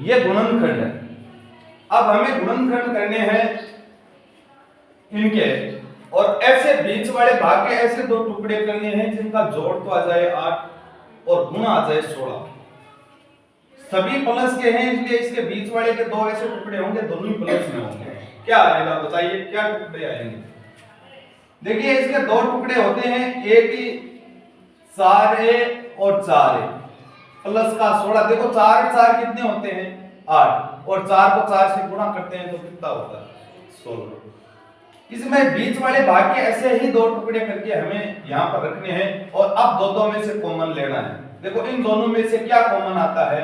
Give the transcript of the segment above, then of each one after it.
ये गुणनखंड है। अब हमें गुणनखंड करने हैं इनके, और ऐसे बीच वाले भाग के ऐसे दो टुकड़े करने हैं जिनका जोड़ तो आ जाए 8 और गुणा आ जाए 16। सभी प्लस के हैं, इसलिए इसके बीच वाले के दो ऐसे टुकड़े होंगे, दोनों ही प्लस में होंगे। क्या आएगा बताइए, क्या टुकड़े आएंगे? देखिए इसके दो टुकड़े होते हैं, एक ही 4a और 4a प्लस का 16। देखो 4 4 कितने होते हैं 8, और 4 को 4 से गुणा करते हैं तो कितना होता है 16। इसमें बीच वाले भाग के ऐसे ही दो टुकड़े करके हमें यहाँ पर रखने हैं, और अब दो में से कॉमन लेना है। देखो इन दोनों में से क्या कॉमन आता है,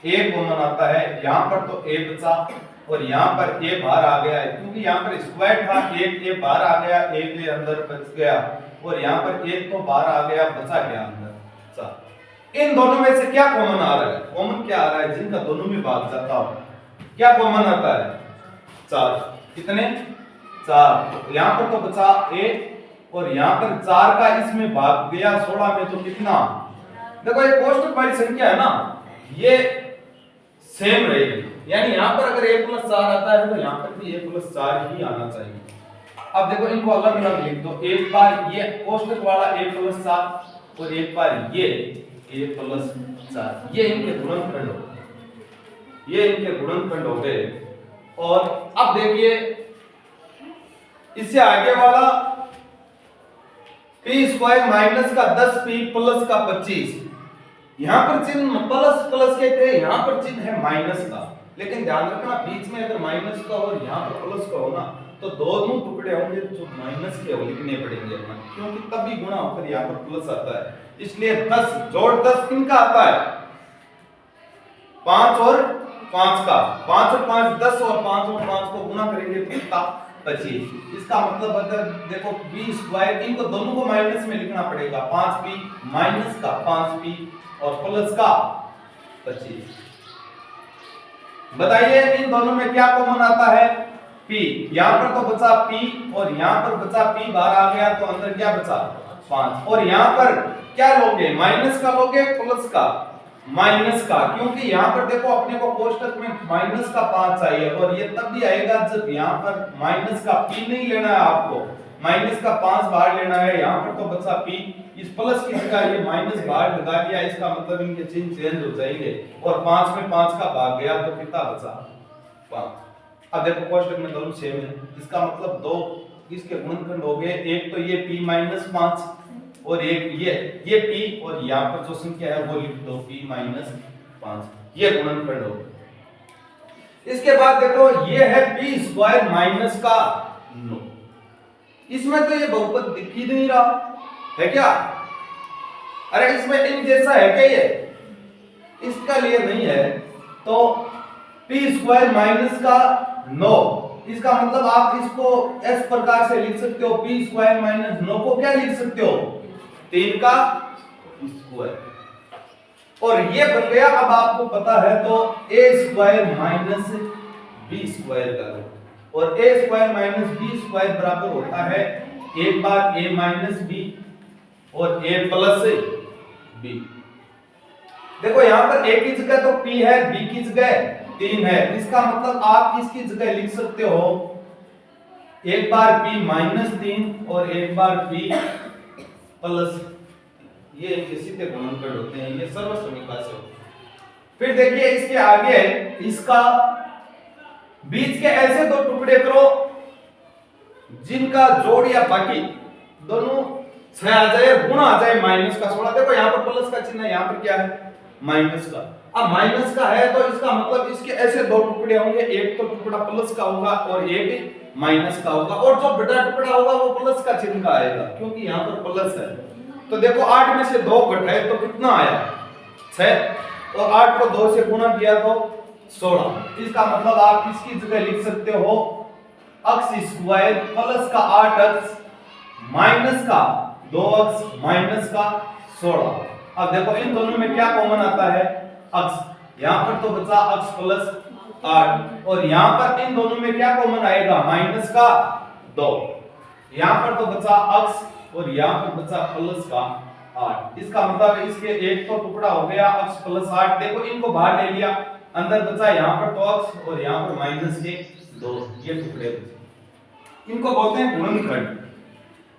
a कॉमन आता है। यहाँ पर तो a बचा और यहाँ पर a बाहर आ गया है, क्योंकि यहाँ पर स्क्वायर था, एक a बाहर आ गया, एक a अंदर बच गया, और यहाँ पर एक तो बाहर आ गया, बचा गया अंदर। इन दोनों में से क्या कॉमन आ रहा है? कॉमन क्या आ रहा है? जिनका दोनों में भाग जाता हो क्या कॉमन आता है? 4। कितने? 4। यहाँ पर तो बचा a, और यहाँ पर 4 का इसमें भाग गया 16 में, तो कितना? देखो ये कोष्टक वाली संख्या है ना, ये सेम रहेगी, यानी यहाँ पर अगर a + 4 आता है तो यहाँ पर भी a + 4 ही आना चाहिए। अब देखो इनको अलग अलग लिख दो, एक बार ये कोष्टक वाला a + 4 और एक बार ये a + 4, ये इनके गुणनखंड हो गए, ये इनके गुणनखंड हो गए। और अब देखिए इससे आगे वाला p² - का 10p प्लस का 25, यहां पर चिन्ह प्लस प्लस के थे, यहां पर चिन्ह है माइनस का, लेकिन ध्यान रखना बीच में अगर माइनस का और यहां पर प्लस का हो ना, तो दोनों टुकड़े होंगे जो माइनस के लिखने पड़ेंगे अपना, क्योंकि तभी गुणा होकर यहां पर प्लस आता है। इसलिए 10 जोड़ 10 किनका आता है? 5 और 5 का, 5 और 5 10, और 5 और 5 को गुणा करेंगे तो कितना? 25। इसका मतलब अगर देखो p², इनको दोनों को माइनस में लिखना पड़ेगा, 5p माइनस का 5p और प्लस का 25। बताइए इन दोनों में क्या कॉमन आता है? p। यहां पर तो बचा p और यहां पर बचा p, बाहर आ गया तो अंदर क्या बचा? 5। और यहां पर क्या लोगे? माइनस का लोगे, प्लस का? माइनस का, क्योंकि यहां पर देखो अपने को कोष्टक में माइनस का 5 चाहिए, और ये तब भी आएगा जब यहां पर माइनस का p नहीं लेना है आपको, माइनस का 5 बाहर लेना है। यहां पर तो बचा p, इस प्लस की जगह ये माइनस बाहर लगा दिया, इसका मतलब इनके चिन्ह चेंज हो जाएंगे, और 5 में 5 का भाग गया तो कितना बचा? 5। अब देखो कोष्टक में दोनों सेम है, इसका मतलब दो इसके गुणनखंड हो गए, एक तो ये p - 5 और एक ये p, और यहाँ पर जो संख्या है वो लिख दो p - 5, ये गुणनखंड हो गया। इसके बाद देखो ये है p² - का 9, इसमें तो ये बहुपद दिख ही नहीं रहा है क्या? अरे इसमें इन जैसा है क्या ये? इसका लिए नहीं है, तो p² - का 9, इसका मतलब आप इसको इस प्रकार से लिख सकते हो, p² - 9 को क्या लिख सकते हो? 3 का स्क्वायर, और ये बन गया। अब आपको पता है तो a² - b² का, और a² - b² बराबर होता है एक बार a - b और a + b। देखो यहां पर a की जगह तो p है, b की जगह 3 है, इसका मतलब आप इसकी जगह लिख सकते हो एक बार p - 3 और एक बार b प्लस, ये सीधे गुणनखंड होते हैं, ये सर्वसमीका से होते हैं। फिर देखिए इसके आगे इसका बीच के ऐसे दो टुकड़े करो जिनका जोड़ या बाकी दोनों 6 आ जाए, गुणा आ जाए माइनस का 16। देखो यहाँ पर प्लस का चिन्ह है, यहाँ पर क्या है? माइनस का। अब माइनस का है तो इसका मतलब इसके ऐसे दो टुकड़े होंगे, एक तो टुकड़ा प्लस का होगा और एक माइनस का होगा, और जो बड़ा टुकड़ा होगा वो प्लस का चिन्ह का आएगा, क्योंकि यहाँ पर प्लस है। तो देखो 8 में से 2 घटाए तो कितना आया? 6, और 8 को 2 से गुणा किया तो 16। इसका मतलब आप इसकी जगह लिख सकते हो x² प्लस का 8x माइनस का 2x माइनस का 16। अब देखो इन दोनों में क्या कॉमन आता है? x। यहां पर तो बचा x प्लस 8, और यहां पर इन दोनों में क्या कॉमन आएगा? माइनस का 2। यहां पर तो बचा x और यहां पर बचा प्लस का 8। इसका मतलब इसके एक तो टुकड़ा हो गया अक्ष प्लस 8। देखो इनको बाहर ले लिया, अंदर बचा यहाँ पर तो अक्ष और यहाँ पर माइनस के 2, ये टुकड़े बचे। इनको बोलते हैं गुणनखंड।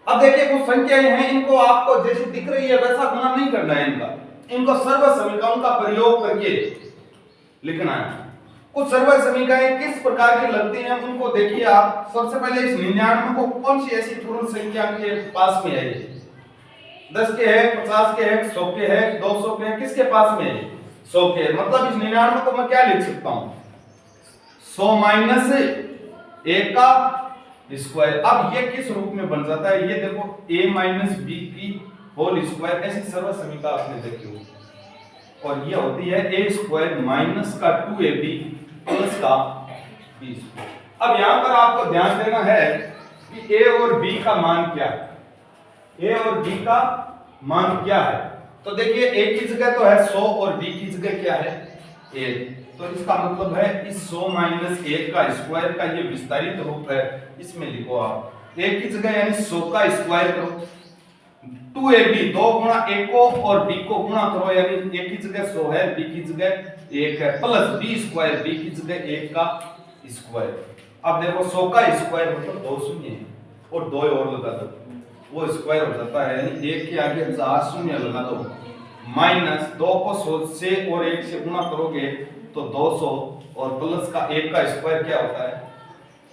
अब देखिए कुछ संख्याएं हैं, इनको आपको जैसे दिख रही है वैसा गुणा नहीं करना है इनको सर्व समीकरणों का प्रयोग करके लिखना है। कुछ सर्व समीकरण किस प्रकार की लगती हैं उनको देखिए आप। सबसे पहले इस 99 को कौन सी ऐसी पूर्ण संख्या के पास में है? 10 के है, 50 के है, 100 के है, 200 के है, किसके पास में है? 100 के। मतलब इस 99 को मैं क्या लिख सकता हूं? 100 माइनस 1 का स्क्वायर। अब ये किस रूप में बन जाता है? ये देखो a माइनस बी की होल स्क्वायर, ऐसी सर्व समीकरण आपने देखी होगी। और ये होती है a स्क्वायर माइनस का 2ab प्लस का b स्क्वायर। अब यहां पर आपको ध्यान देना है कि a और b का मान क्या है। a और b का मान क्या है? तो देखिए a की जगह तो है 100 और b की जगह क्या है? 1। तो इसका मतलब है इस 100 माइनस 1 का स्क्वायर का ये विस्तारित रूप है, इसमें लिखो आप। a की जगह यानी 100 का स्क्वायर करो, 2ab 2 गुणा a को और b को गुणा करो, यानी a की जगह 100 है, b की जगह 1 है, प्लस b स्क्वायर b की जगह 1 का स्क्वायर। अब देखो 100 का स्क्वायर मतलब 2 शून्य है और 2 और लगा दो, वो स्क्वायर हो जाता है, यानी 1 के आगे 4 शून्य लगा दो, माइनस 2 को 100 से और 1 से गुणा करोगे तो 200 और प्लस का 1 का स्क्वायर क्या होता है?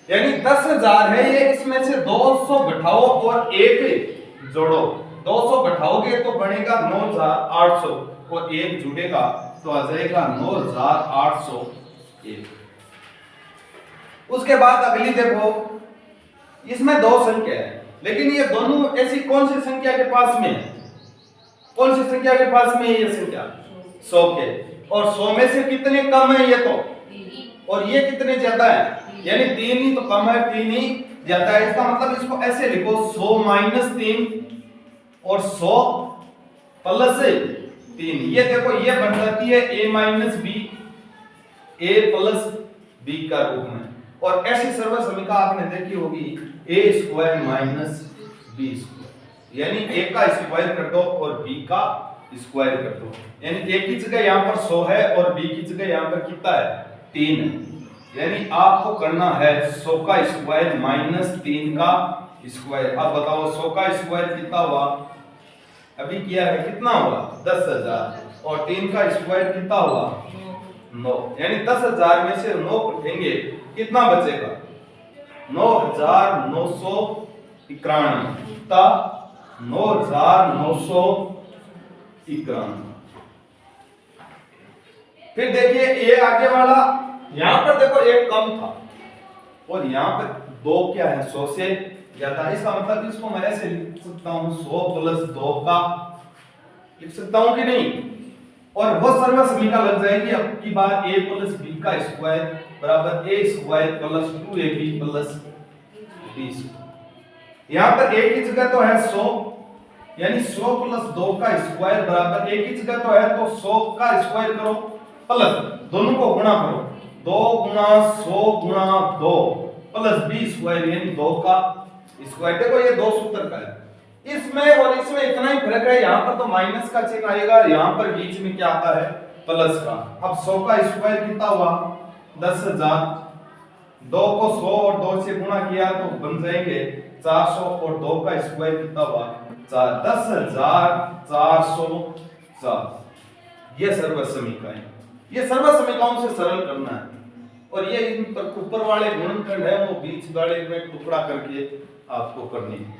यानी 10,000 है ये, इसमें से 200 घटाओ और 1 जोड़ो। 200 घटाओगे तो बनेगा 9,800 और 1 जुड़ेगा तो आ जाएगा 9,801। उसके बाद अगली देखो, इसमें दो संख्या है, लेकिन ये दोनों ऐसी कौन सी संख्या के पास में है? कौन सी संख्या के पास में है ये संख्या? 100 के। और 100 में से कितने कम है? ये तो, और ये कितने ज्यादा है? यानी 3 ही तो कम है, 3 ही ज्यादा है। इसका मतलब इसको ऐसे लिखो 100 माइनस 3 और 100 प्लस 3। ये देखो ये बन जाती है a minus b, a plus b का रूप में। और ऐसी सर्व समीकरण आपने देखी होगी a square minus b square, यानी a का स्क्वायर कर दो और b का स्क्वायर कर दो। यानी a की जगह यहाँ पर 100 है और b की जगह यहाँ पर कितना है? 3 है। यानी आपको करना है 100 का स्क्वायर माइनस 3 का स्क्वायर। अब बताओ 100 का स्क्वायर कितना हुआ? अभी किया है, कितना हुआ? 10,000। और 3 का स्क्वायर कितना हुआ? 9। यानी 10,000 में से 9 कटेंगे, कितना बचेगा? 9,991। कितना? 9,991। फिर देखिए ये आगे वाला, यहां पर देखो एक कम था और यहां पर 2 क्या है? 100 से ज्यादा। इसका मतलब इसको मैं ऐसे लिख सकता हूं 100 प्लस 2 का, लिख सकता हूं कि नहीं? और वो सर्व समीकरण लग जाएगी अब की बार a प्लस b का स्क्वायर बराबर a square plus 2ab plus b square. यहां पर a की जगह तो है 100, यानी 100 प्लस 2 का स्क्वायर बराबर a की जगह तो है तो 100 का स्क्वायर करो प्लस दोनों को गुणा करो, 2 गुणा 100 गुणा 2 प्लस b स्क्वायर यानी 2 का स्क्वायर। देखो ये 2 सूत्र का है, इसमें और इसमें इतना ही फर्क है, यहाँ पर तो माइनस का चिन्ह आएगा, यहाँ पर बीच में क्या आता है? प्लस का। अब 100 का स्क्वायर कितना हुआ? 10,000। 2 को 100 और 2 से गुणा किया तो बन जाएंगे 400 और 2 का स्क्वायर कितना हुआ? 10,404। ये सर्व समीकरण, ये सर्व समीकरणों से सरल करना है। और ये इन पर ऊपर वाले गुणनखंड है वो बीच वाले में टुकड़ा करके आपको करनी है।